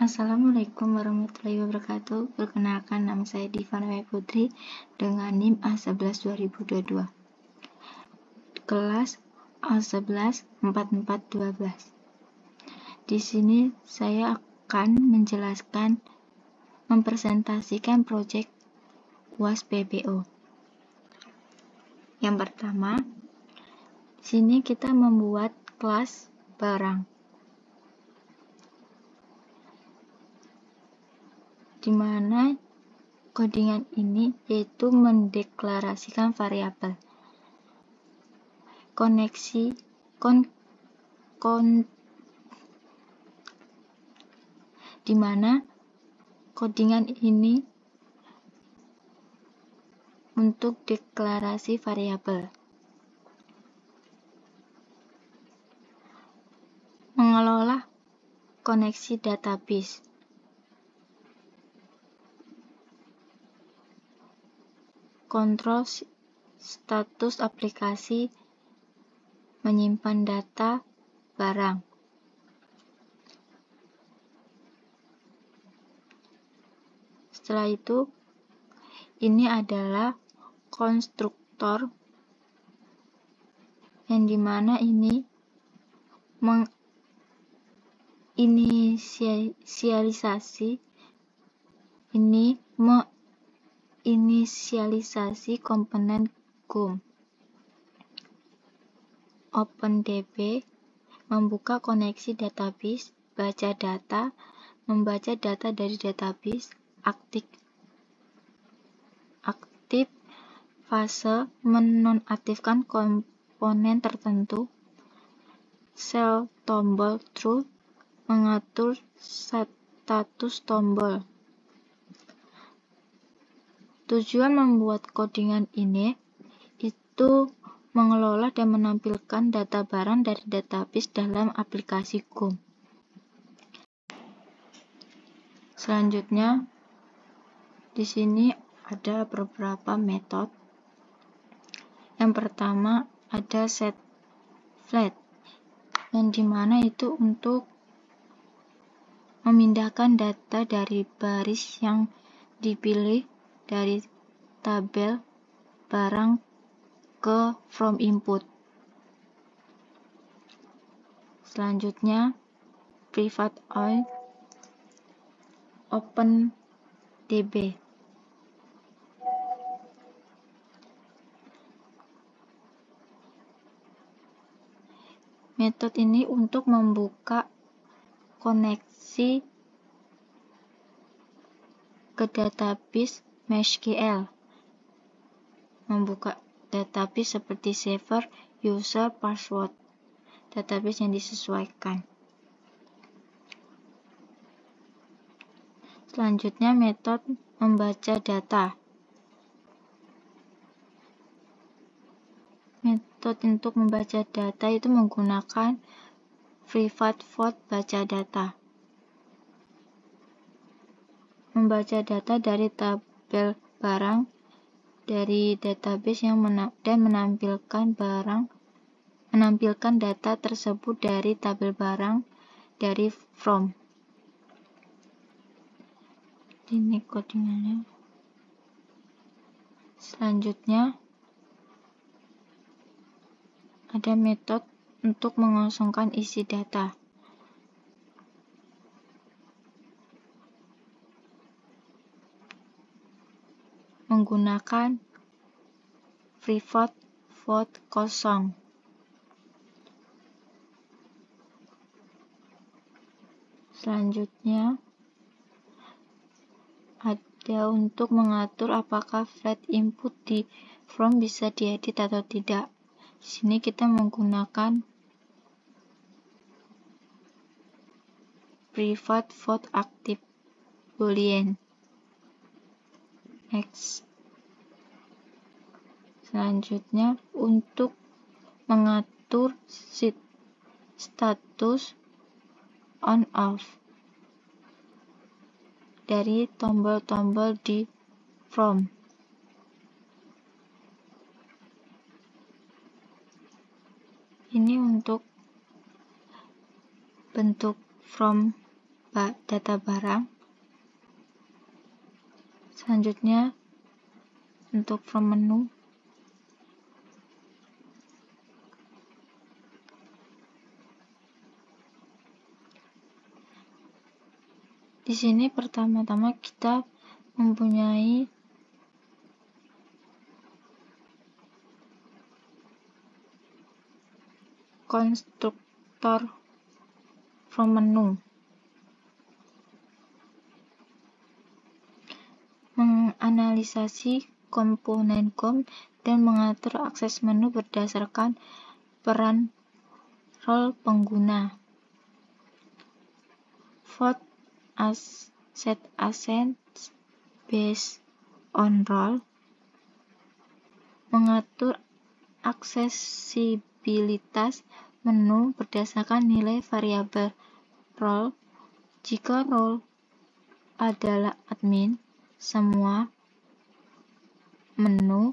Assalamualaikum warahmatullahi wabarakatuh. Perkenalkan, nama saya Diva Nawaya Putri dengan NIM A11-2022. Kelas A11-4412. Di sini saya akan mempresentasikan proyek UAS PBO. Yang pertama, di sini kita membuat kelas barang, di mana codingan ini yaitu mendeklarasikan variabel di mana codingan ini untuk deklarasi variabel. Mengelola koneksi database. Kontrol status aplikasi, menyimpan data barang. Setelah itu, ini adalah konstruktor yang dimana ini menginisialisasi komponen GUM. OpenDB membuka koneksi database, baca data, membaca data dari database, aktif fase, menonaktifkan komponen tertentu, sel tombol true, mengatur status tombol. Tujuan membuat codingan ini itu mengelola dan menampilkan data barang dari database dalam aplikasi GUM. Selanjutnya, di sini ada beberapa metode. Yang pertama ada set flat, yang dimana itu untuk memindahkan data dari baris yang dipilih dari tabel barang ke from input. Selanjutnya, private OpenDB. Metode ini untuk membuka koneksi ke database MySQL, membuka database seperti server, user, password, database yang disesuaikan. Selanjutnya, metode membaca data. Metode untuk membaca data itu menggunakan private void baca data. Membaca data dari tabel barang dari database dan menampilkan data tersebut dari tabel barang dari from. Ini codingannya. Selanjutnya, ada metode untuk mengosongkan isi data. Menggunakan private void kosong. Selanjutnya, ada untuk mengatur apakah flat input di from bisa diedit atau tidak. Di sini kita menggunakan private void active boolean. Next. Selanjutnya, untuk mengatur status on off dari tombol-tombol di from. Ini untuk bentuk from data barang. Selanjutnya untuk from menu, di sini pertama-tama kita mempunyai konstruktor from menu, menganalisasi komponen COM dan mengatur akses menu berdasarkan peran role pengguna. Vote set assets based on role, mengatur aksesibilitas menu berdasarkan nilai variabel role. Jika role adalah admin, semua menu,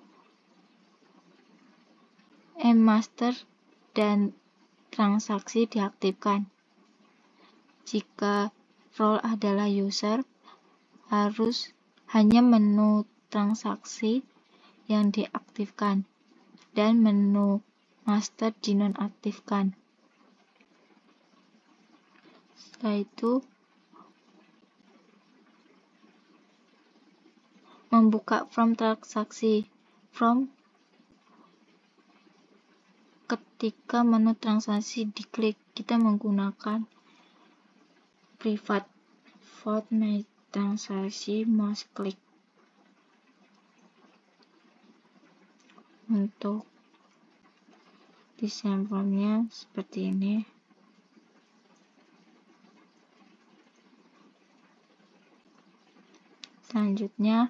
master, dan transaksi diaktifkan. Jika role adalah user, harus hanya menu transaksi yang diaktifkan dan menu master dinonaktifkan. Setelah itu, membuka from transaksi. From ketika menu transaksi diklik, kita menggunakan private vote my transaksi must click. Untuk desain formnya seperti ini. Selanjutnya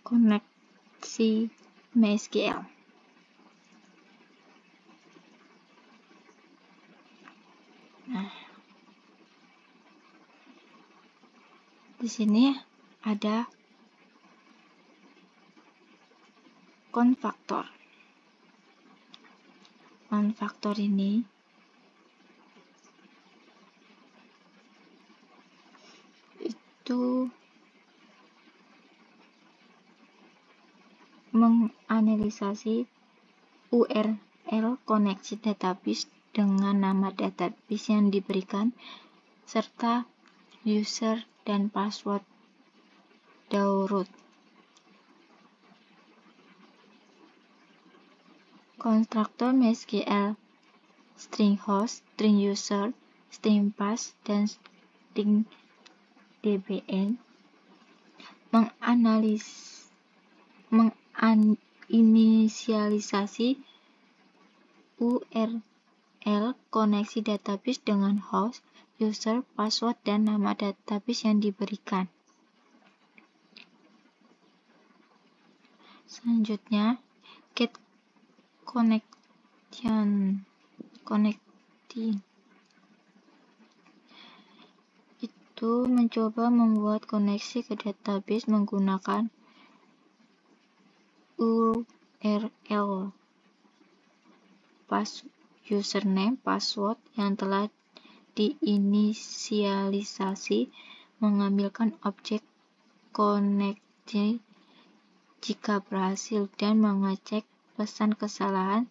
koneksi MySQL. Nah, di sini ada konfaktor. Konfaktor ini itu menganalisasi URL koneksi database dengan nama database yang diberikan serta user dan password download. Konstruktor MySQL string host, string user, string pass, dan string dbn menginisialisasi URL koneksi database dengan host, user, password, dan nama database yang diberikan. Selanjutnya, get connecting itu mencoba membuat koneksi ke database menggunakan URL, username, password yang telah diinisialisasi, mengambilkan objek koneksi jika berhasil, dan mengecek pesan kesalahan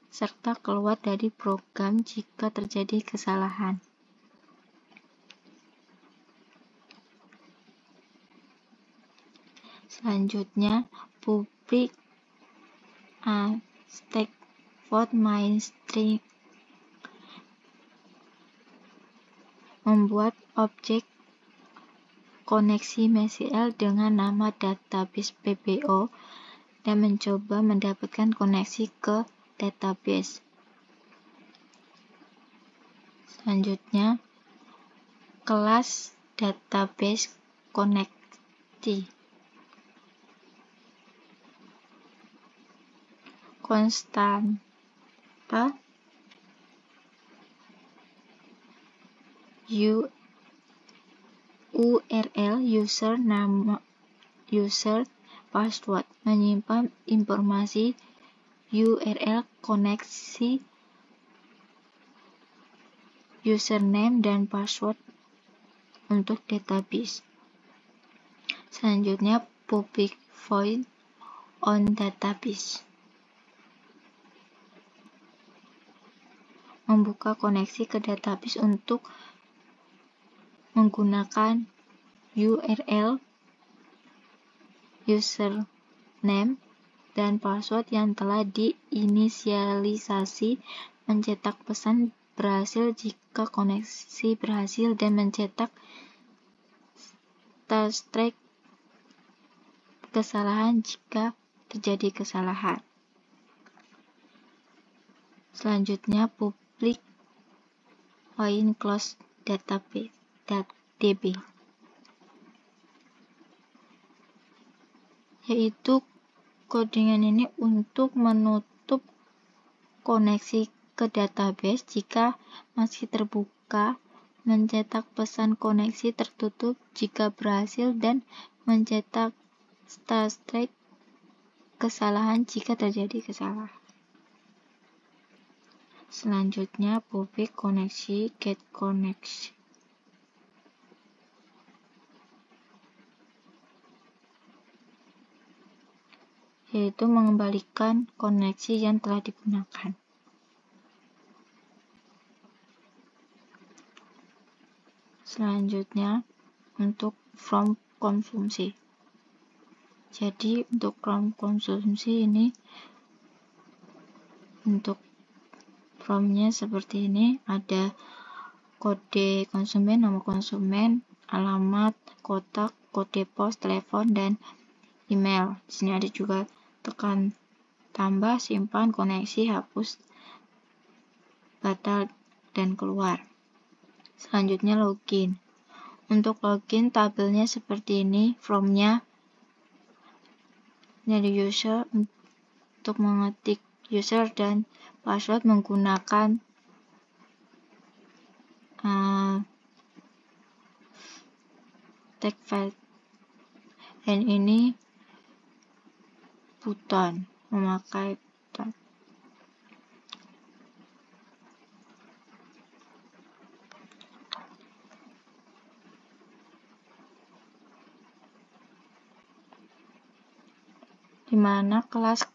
serta keluar dari program jika terjadi kesalahan. Selanjutnya, public stack vote my string, membuat objek koneksi MySQL dengan nama database PBO dan mencoba mendapatkan koneksi ke database. Selanjutnya, kelas database connecti. Konstanta URL user, nama user, password, menyimpan informasi URL koneksi username dan password untuk database. Selanjutnya, public void on database. Membuka koneksi ke database untuk menggunakan URL, username, dan password yang telah diinisialisasi, mencetak pesan berhasil jika koneksi berhasil, dan mencetak status kesalahan jika terjadi kesalahan. Selanjutnya, public void close database (DB), yaitu codingan ini untuk menutup koneksi ke database jika masih terbuka, mencetak pesan koneksi tertutup jika berhasil, dan mencetak status kesalahan jika terjadi kesalahan. Selanjutnya, public koneksi get connection, yaitu mengembalikan koneksi yang telah digunakan. Selanjutnya, untuk from konsumsi. Jadi, untuk from konsumsi ini, untuk from-nya seperti ini, ada kode konsumen, nama konsumen, alamat, kotak, kode pos, telepon, dan email. Di sini ada juga tekan tambah, simpan, koneksi, hapus, batal, dan keluar. Selanjutnya, login. Untuk login, tabelnya seperti ini. From-nya dari user, untuk mengetik user dan password menggunakan text field, dan ini button, memakai button. Di mana kelas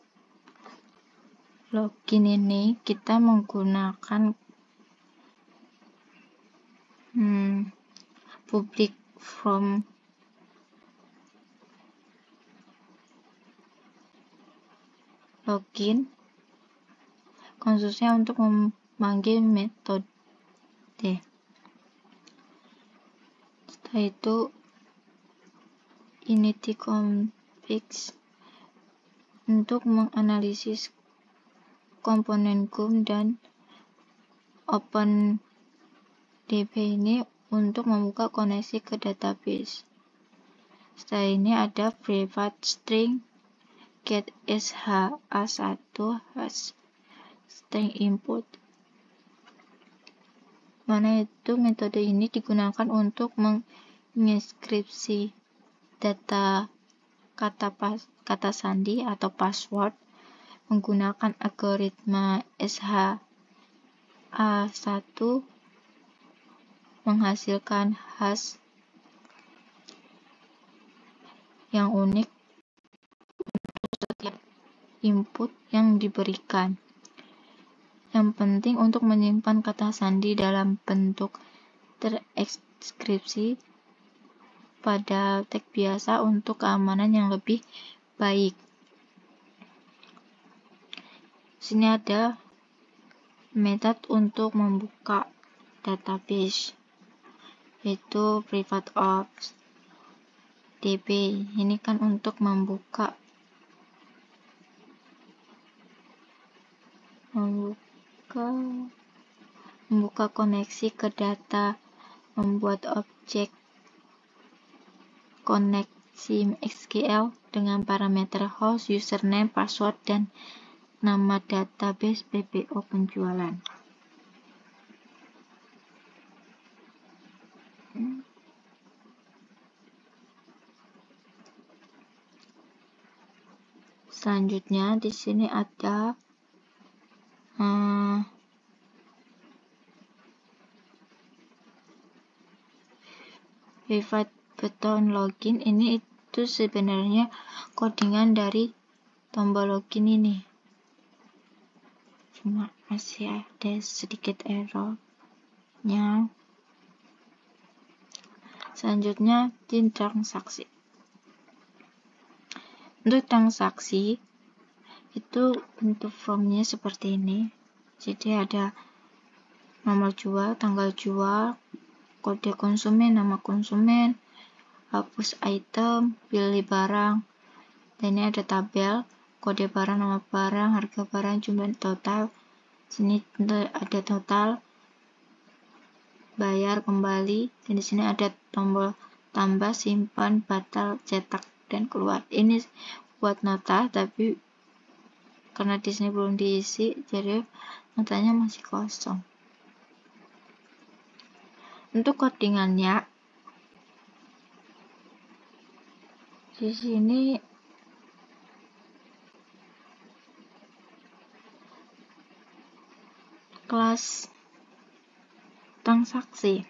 login ini kita menggunakan public from login, khususnya untuk memanggil metode. Setelah itu, init config untuk menganalisis komponen GUM, dan open db ini untuk membuka koneksi ke database. Setelah ini ada private string get SHA1 has string input, mana itu metode ini digunakan untuk menginskripsi data kata sandi atau password menggunakan algoritma SHA1, menghasilkan hash yang unik untuk setiap input yang diberikan. Yang penting untuk menyimpan kata sandi dalam bentuk terekskripsi pada teks biasa untuk keamanan yang lebih baik. Sini ada metode untuk membuka database, yaitu private of db. Ini kan untuk membuka koneksi ke data, membuat objek koneksi SQL dengan parameter host, username, password, dan nama database PPO penjualan. Selanjutnya di sini ada private button login ini itu sebenarnya codingan dari tombol login ini, cuma masih ada sedikit errornya. Selanjutnya di transaksi. Untuk transaksi itu bentuk formnya seperti ini. Jadi ada nomor jual, tanggal jual, kode konsumen, nama konsumen, hapus item, pilih barang, dan ini ada tabel, kode barang, nama barang, harga barang, jumlah total. Sini ada total, bayar, kembali, dan di sini ada tombol tambah, simpan, batal, cetak, dan keluar. Ini buat nota, tapi karena di sini belum diisi, jadi notanya masih kosong. Untuk codingannya, di sini kelas transaksi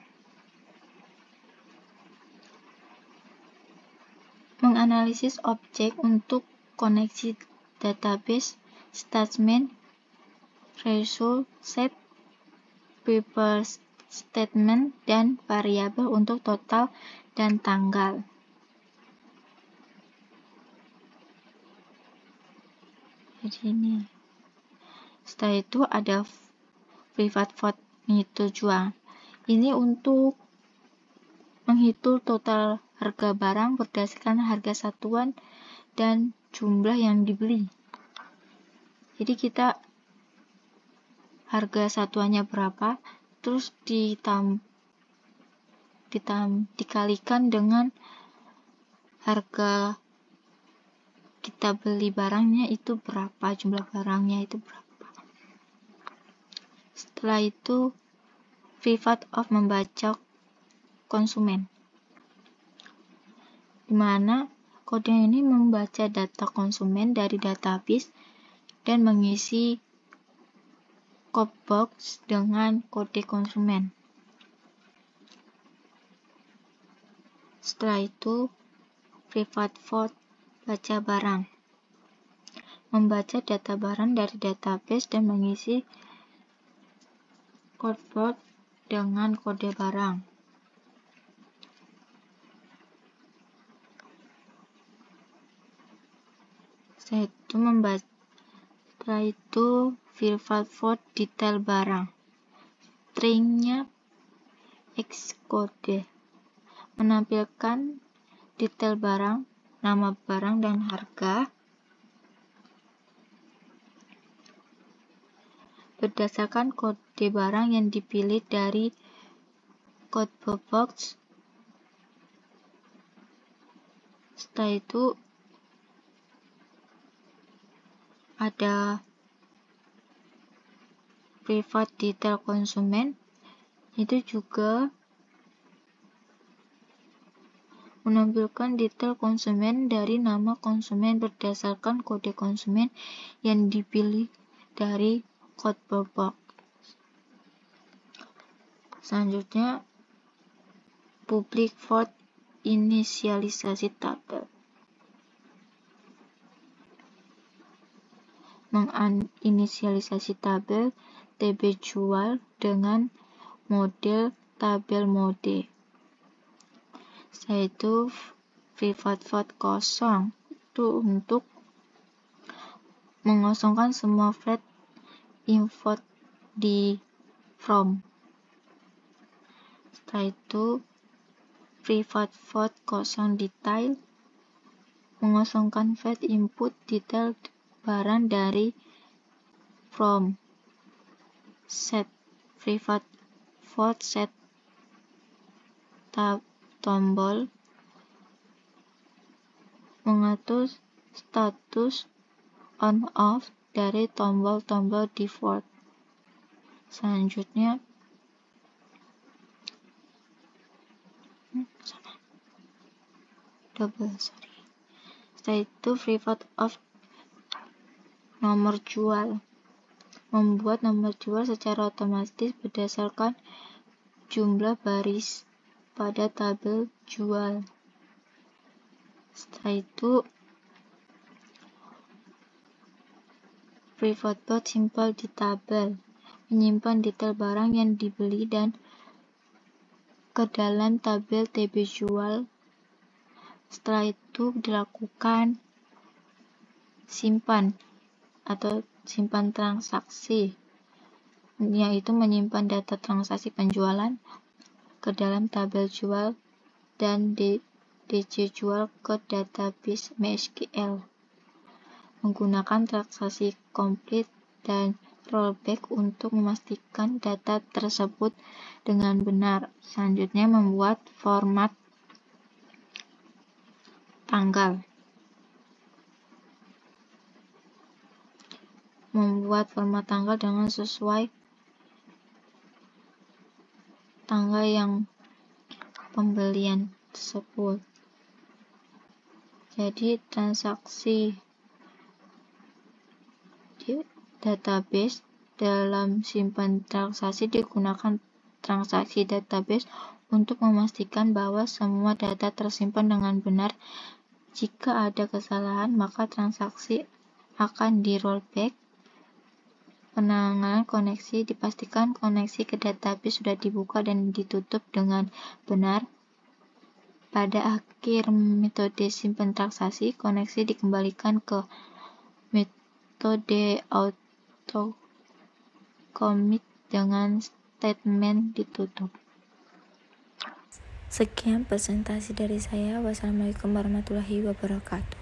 menganalisis objek untuk koneksi database, statement, result, set, paper statement, dan variabel untuk total dan tanggal. Jadi ini. Setelah itu ada private vote itu jual. Ini untuk menghitung total harga barang berdasarkan harga satuan dan jumlah yang dibeli. Jadi kita harga satuannya berapa, terus dikalikan dengan harga kita beli barangnya itu berapa, jumlah barangnya itu berapa. Setelah itu private of membaca konsumen, di mana kode ini membaca data konsumen dari database dan mengisi code box dengan kode konsumen. Setelah itu private vote baca barang, membaca data barang dari database dan mengisi code box dengan kode barang. Setelah itu private vote detail barang, stringnya Xcode, menampilkan detail barang, nama barang dan harga berdasarkan kode barang yang dipilih dari code box. Setelah itu ada private detail konsumen, itu juga menampilkan detail konsumen dari nama konsumen berdasarkan kode konsumen yang dipilih dari code box. Selanjutnya public vote inisialisasi tabel, menginisialisasi tabel TB jual dengan model tabel mode. Yaitu private vote kosong, itu untuk mengosongkan semua flat info di from. Setelah itu private vote kosong detail, mengosongkan flat input detail barang dari from. Set private vote set tombol, mengatur status on off dari tombol-tombol default. Selanjutnya setelah itu private of nomor jual, membuat nomor jual secara otomatis berdasarkan jumlah baris pada tabel jual. Setelah itu, pivot board simple di tabel, menyimpan detail barang yang dibeli dan ke dalam tabel TB jual. Setelah itu dilakukan simpan atau simpan transaksi, yaitu menyimpan data transaksi penjualan ke dalam tabel jual dan DC jual ke database MySQL. Menggunakan transaksi complete dan rollback untuk memastikan data tersebut dengan benar. Selanjutnya membuat format tanggal. Membuat format tanggal dengan sesuai tanggal yang pembelian tersebut. Jadi transaksi di database dalam simpan transaksi digunakan transaksi database untuk memastikan bahwa semua data tersimpan dengan benar. Jika ada kesalahan, maka transaksi akan di rollback. Penanganan koneksi, dipastikan koneksi ke database sudah dibuka dan ditutup dengan benar. Pada akhir metode simpan transaksi, koneksi dikembalikan ke metode auto commit dengan statement ditutup. Sekian presentasi dari saya. Wassalamualaikum warahmatullahi wabarakatuh.